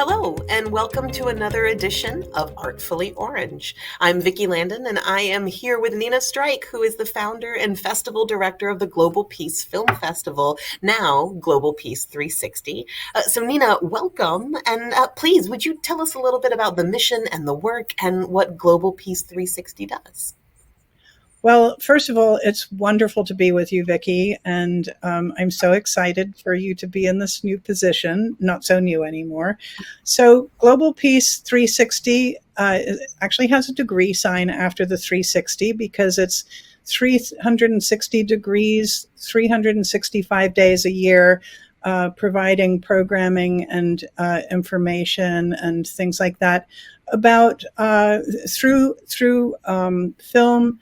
Hello, and welcome to another edition of Artfully Orange. I'm Vicki Landon, and I am here with Nina Streich, who is the founder and festival director of the Global Peace Film Festival, now Global Peace 360. So Nina, welcome, and please, would you tell us a little bit about the mission and the work and what Global Peace 360 does? Well, first of all, it's wonderful to be with you, Vicki, and I'm so excited for you to be in this new position, not so new anymore. So Global Peace 360 actually has a degree sign after the 360 because it's 360 degrees, 365 days a year, providing programming and information and things like that about through film,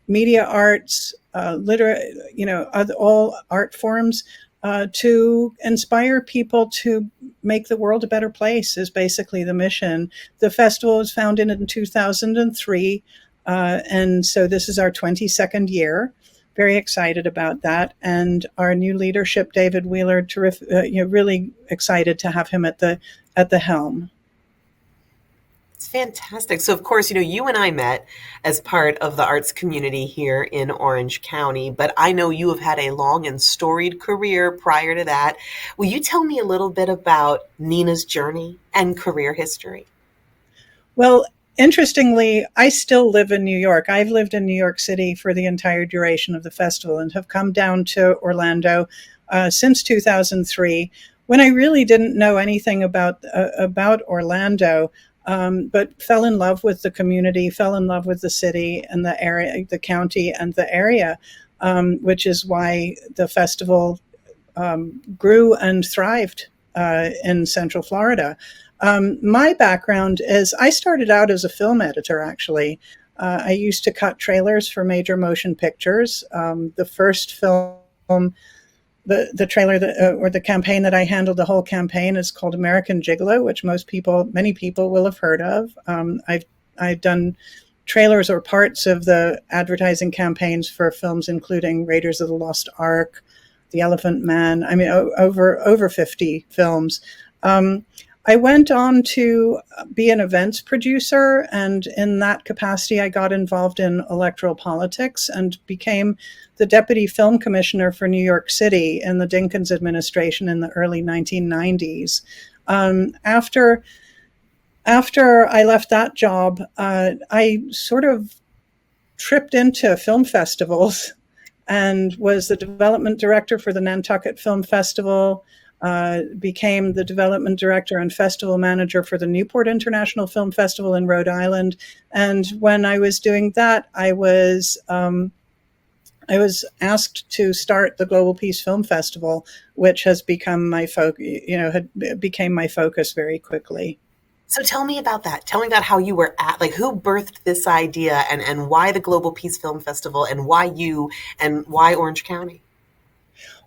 media arts, all art forms, to inspire people to make the world a better place is basically the mission. The festival was founded in 2003, and so this is our 22nd year. Very excited about that, and our new leadership, David Wheeler, terrific. Really excited to have him at the helm. It's fantastic. So, of course, you and I met as part of the arts community here in Orange County, but I know you have had a long and storied career prior to that. Will you tell me a little bit about Nina's journey and career history? Well, interestingly, I still live in New York. I've lived in New York City for the entire duration of the festival and have come down to Orlando since 2003, when I really didn't know anything about Orlando. But fell in love with the community, fell in love with the city and the area, the county and the area, which is why the festival grew and thrived in Central Florida. My background is I started out as a film editor, actually. I used to cut trailers for major motion pictures. The first film, the trailer or the campaign that I handled, the whole campaign, is called American Gigolo, which many people will have heard of. I've done trailers or parts of the advertising campaigns for films including Raiders of the Lost Ark, The Elephant Man. I mean, over 50 films. I went on to be an events producer, and in that capacity, I got involved in electoral politics and became the deputy film commissioner for New York City in the Dinkins administration in the early 1990s. After I left that job, I sort of tripped into film festivals and was the development director for the Nantucket Film Festival, became the development director and festival manager for the Newport International Film Festival in Rhode Island. And when I was doing that, I was asked to start the Global Peace Film Festival, which has become my became my focus very quickly. So tell me about that. Tell me about how you were who birthed this idea and why the Global Peace Film Festival and why you and why Orange County?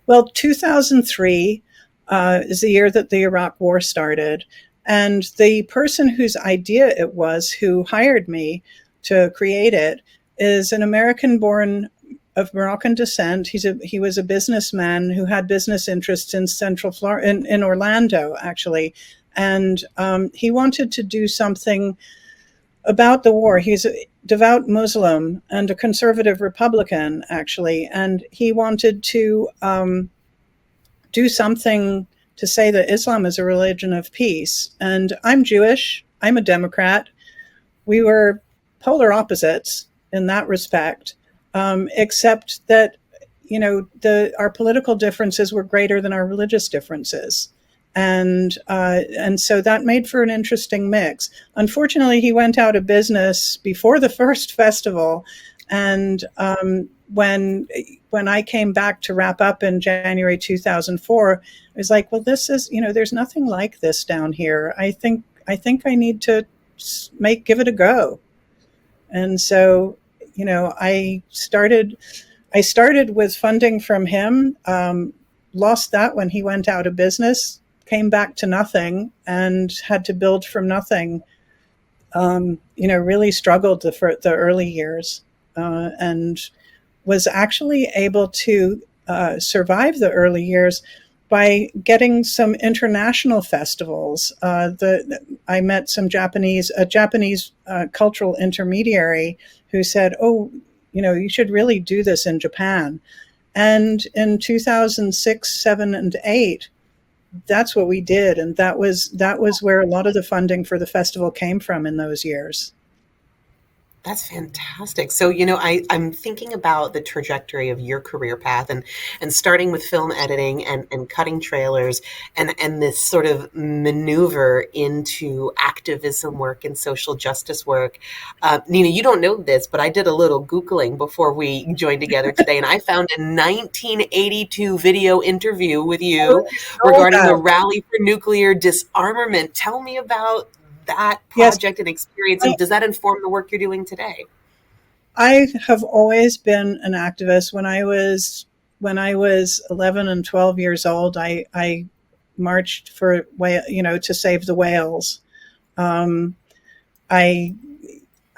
Well, 2003 is the year that the Iraq War started. And the person whose idea it was, who hired me to create it, is an American-born of Moroccan descent. He was a businessman who had business interests in Central Florida, in Orlando, actually. And he wanted to do something about the war. He's a devout Muslim and a conservative Republican, actually. And he wanted to do something to say that Islam is a religion of peace. And I'm Jewish. I'm a Democrat. We were polar opposites in that respect, except that, our political differences were greater than our religious differences. And so that made for an interesting mix. Unfortunately, he went out of business before the first festival. And when I came back to wrap up in January 2004, I was like, well, this is, there's nothing like this down here. I think I need to give it a go. And so, I started with funding from him, lost that when he went out of business, came back to nothing and had to build from nothing. Really struggled the early years, and was actually able to survive the early years by getting some international festivals. I met some a Japanese cultural intermediary who said, "Oh, you should really do this in Japan." And in 2006, 7, and 8, that's what we did, and that was where a lot of the funding for the festival came from in those years. That's fantastic. So, I'm thinking about the trajectory of your career path and starting with film editing and cutting trailers and this sort of maneuver into activism work and social justice work. Nina, you don't know this, but I did a little Googling before we joined together today, and I found a 1982 video interview with you Oh, regarding the that. Rally for Nuclear Disarmament. Tell me about that Yes, project and experience, I, and does that inform the work you're doing today? I have always been an activist. When I was 11 and 12 years old, I marched for to save the whales. Um, I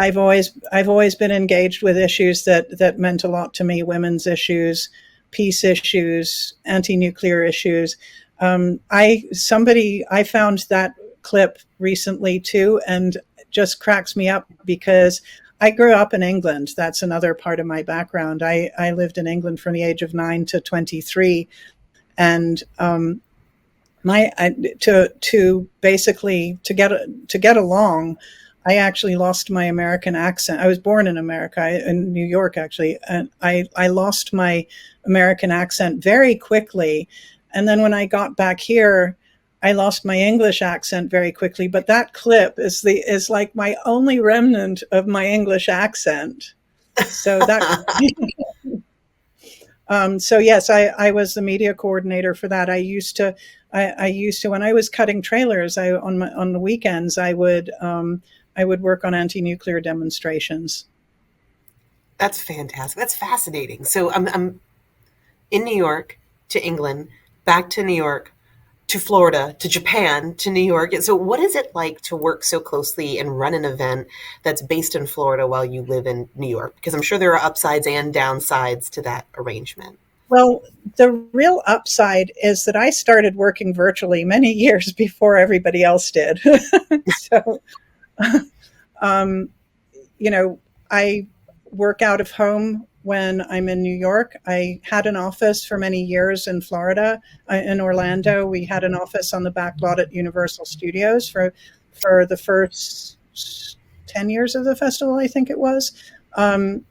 I've always been engaged with issues that meant a lot to me: women's issues, peace issues, anti-nuclear issues. I found that clip recently too, and it just cracks me up because I grew up in England. That's another part of my background. I lived in England from the age of 9 to 23, and my I, to basically to get along, I actually lost my American accent. I was born in America, in New York actually, and I lost my American accent very quickly. And then when I got back here, I lost my English accent very quickly. But that clip is like my only remnant of my English accent. So that so yes, I was the media coordinator for that. I used to when I was cutting trailers. On the weekends I would work on anti-nuclear demonstrations. That's fantastic. That's fascinating. So I'm in New York to England, back to New York to Florida to Japan to New York. So what is it like to work so closely and run an event that's based in Florida while you live in New York? Because I'm sure there are upsides and downsides to that arrangement. Well, the real upside is that I started working virtually many years before everybody else did. So, um, you know, I work out of home when I'm in New York. I had an office for many years in Florida, in Orlando. We had an office on the back lot at Universal Studios for the first 10 years of the festival, I think it was. And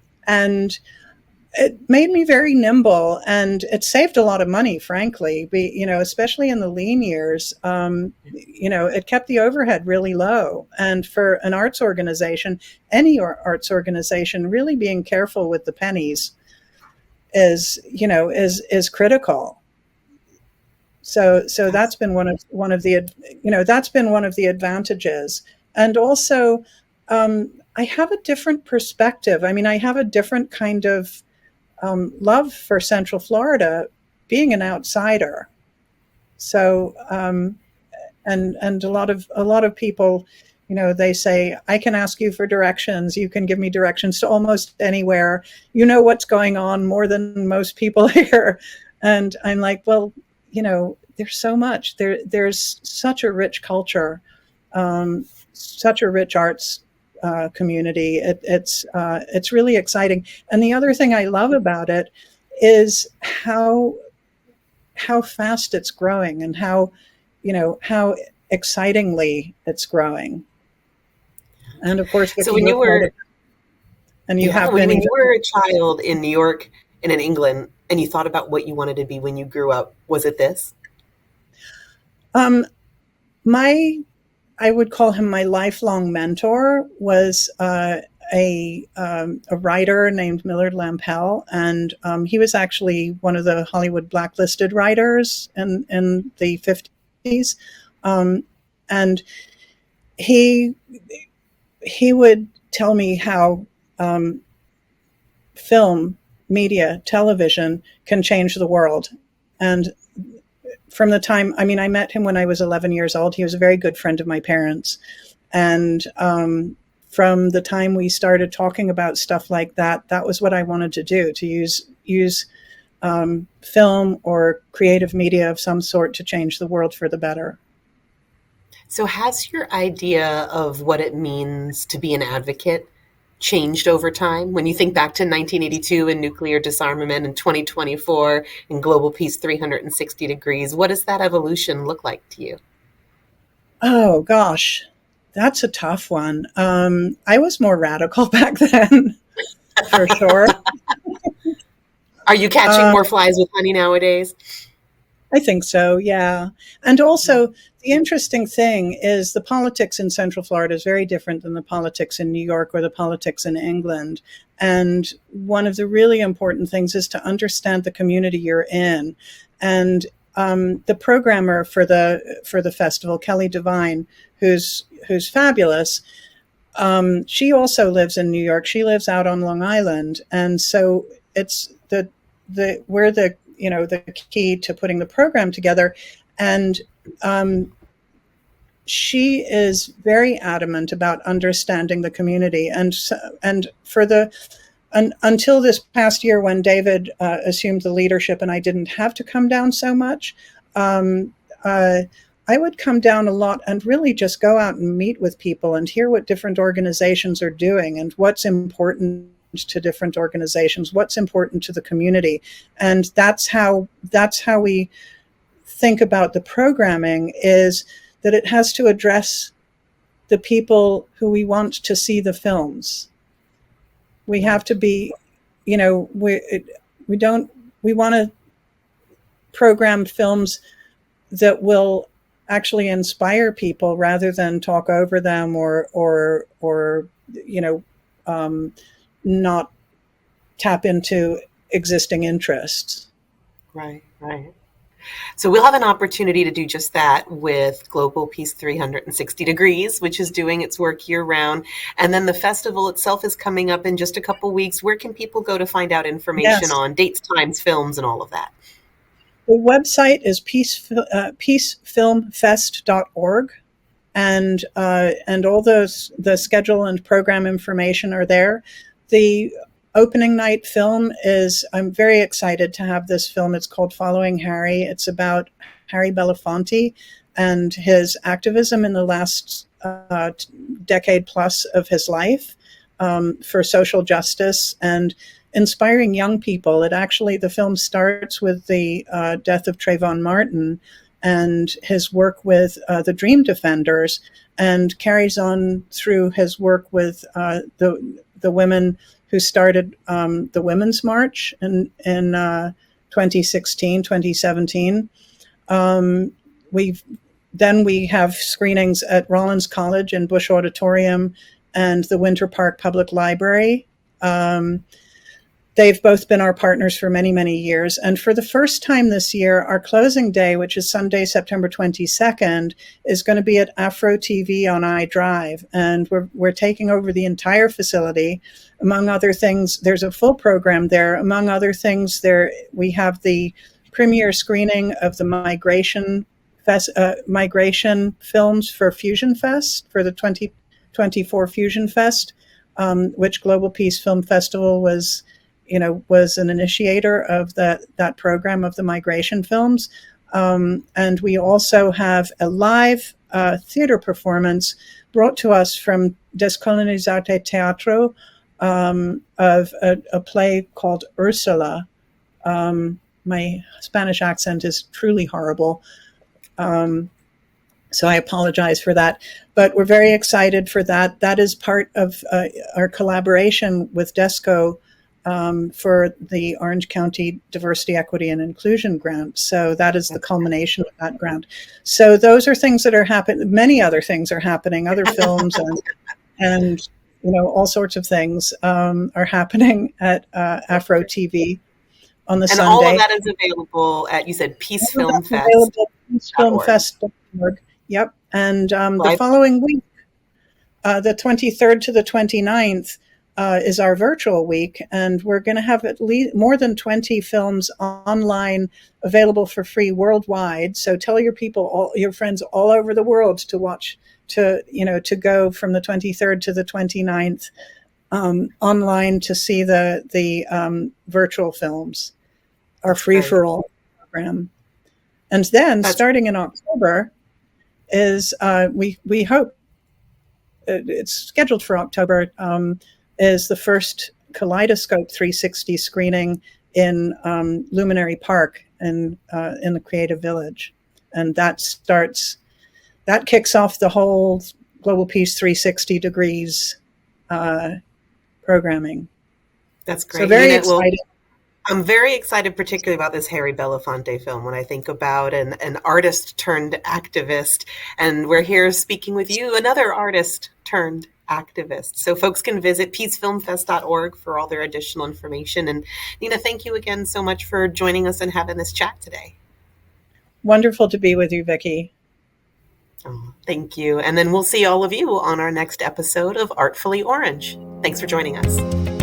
it made me very nimble, and it saved a lot of money, frankly. Especially in the lean years, it kept the overhead really low. And for an arts organization, any arts organization, really being careful with the pennies is critical. So that's been one of the advantages. And also, I have a different perspective. I mean, I have a different kind of love for Central Florida, being an outsider. So, and a lot of people, they say, I can ask you for directions. You can give me directions to almost anywhere. You know what's going on more than most people here. And I'm like, well, there's so much. There's such a rich culture, such a rich arts community. It's really exciting. And the other thing I love about it is how fast it's growing, and how excitingly it's growing. And of course, So Vicki, when you're you part were of it, and you yeah, have when, been when even. you were a child in New York and in England and you thought about what you wanted to be when you grew up, was it this? Um, my I would call him my lifelong mentor, was a writer named Millard Lampell, and he was actually one of the Hollywood blacklisted writers in the 50s, and he he would tell me how film, media, television can change the world. And from the time, I mean, I met him when I was 11 years old. He was a very good friend of my parents. And from the time we started talking about stuff like that, that was what I wanted to do, to use film or creative media of some sort to change the world for the better. So, has your idea of what it means to be an advocate changed over time? When you think back to 1982 and nuclear disarmament and 2024 and global peace 360 degrees, what does that evolution look like to you? Oh, gosh, that's a tough one. I was more radical back then, for sure. Are you catching Uh, more flies with honey nowadays? I think so, yeah. And Yeah. also, the interesting thing is the politics in Central Florida is very different than the politics in New York or the politics in England. And one of the really important things is to understand the community you're in. And the programmer for the festival, Kelly Devine, who's fabulous, she also lives in New York. She lives out on Long Island, and so it's the we're the the key to putting the program together. And she is very adamant about understanding the community. And for the until this past year when David assumed the leadership and I didn't have to come down so much, um, uh, I would come down a lot and really just go out and meet with people and hear what different organizations are doing and what's important to different organizations, what's important to the community. And that's how we think about the programming, is that it has to address the people who we want to see the films. We have to be, we don't, we want to program films that will actually inspire people rather than talk over them or not tap into existing interests. Right, right. So we'll have an opportunity to do just that with Global Peace 360 Degrees, which is doing its work year round. And then the festival itself is coming up in just a couple weeks. Where can people go to find out information Yes. on dates, times, films, and all of that? The website is peacefilmfest.org, and all the schedule and program information are there. The opening night film is, I'm very excited to have this film. It's called Following Harry. It's about Harry Belafonte and his activism in the last decade plus of his life for social justice and inspiring young people. The film starts with the death of Trayvon Martin and his work with the Dream Defenders, and carries on through his work with the women who started the Women's March in 2016, 2017. We have screenings at Rollins College and Bush Auditorium and the Winter Park Public Library. They've both been our partners for many, many years. And for the first time this year, our closing day, which is Sunday, September 22nd, is going to be at Afro TV on iDrive. And we're taking over the entire facility. Among other things, there's a full program there. Among other things, we have the premiere screening of the migration films for Fusion Fest, for the 2024 Fusion Fest, which Global Peace Film Festival was an initiator of that program of the migration films. And we also have a live theater performance brought to us from Descolonizate Teatro of a play called Ursula. My Spanish accent is truly horrible. So I apologize for that. But we're very excited for that. That is part of our collaboration with DESCO for the Orange County Diversity, Equity, and Inclusion Grant. So that is the culmination of that grant. So those are things that are happening. Many other things are happening, other films and all sorts of things are happening at Afro TV on the And Sunday. all of that is available at, you said, peacefilmfest.org. Peacefilmfest.org. Yep. And the following week, the 23rd to the 29th, is our virtual week, and we're going to have at least more than 20 films online available for free worldwide. So tell your people, your friends all over the world to watch, to go from the 23rd to the 29th online to see the virtual films. our That's Free great. for All program. And then That's starting in October is we hope it's scheduled for October, is the first Kaleidoscope 360 screening in Luminary Park in the Creative Village, and that kicks off the whole Global Peace 360 degrees uh, programming. that's So great. very Nina, well, excited. I'm very excited, particularly about this Harry Belafonte film. When I think about an artist turned activist, and we're here speaking with you, another artist turned activist. So folks can visit peacefilmfest.org for all their additional information. And Nina, thank you again so much for joining us and having this chat today. Wonderful to be with you, Vicki. Oh, thank you. And then we'll see all of you on our next episode of Artfully Orange. Thanks for joining us.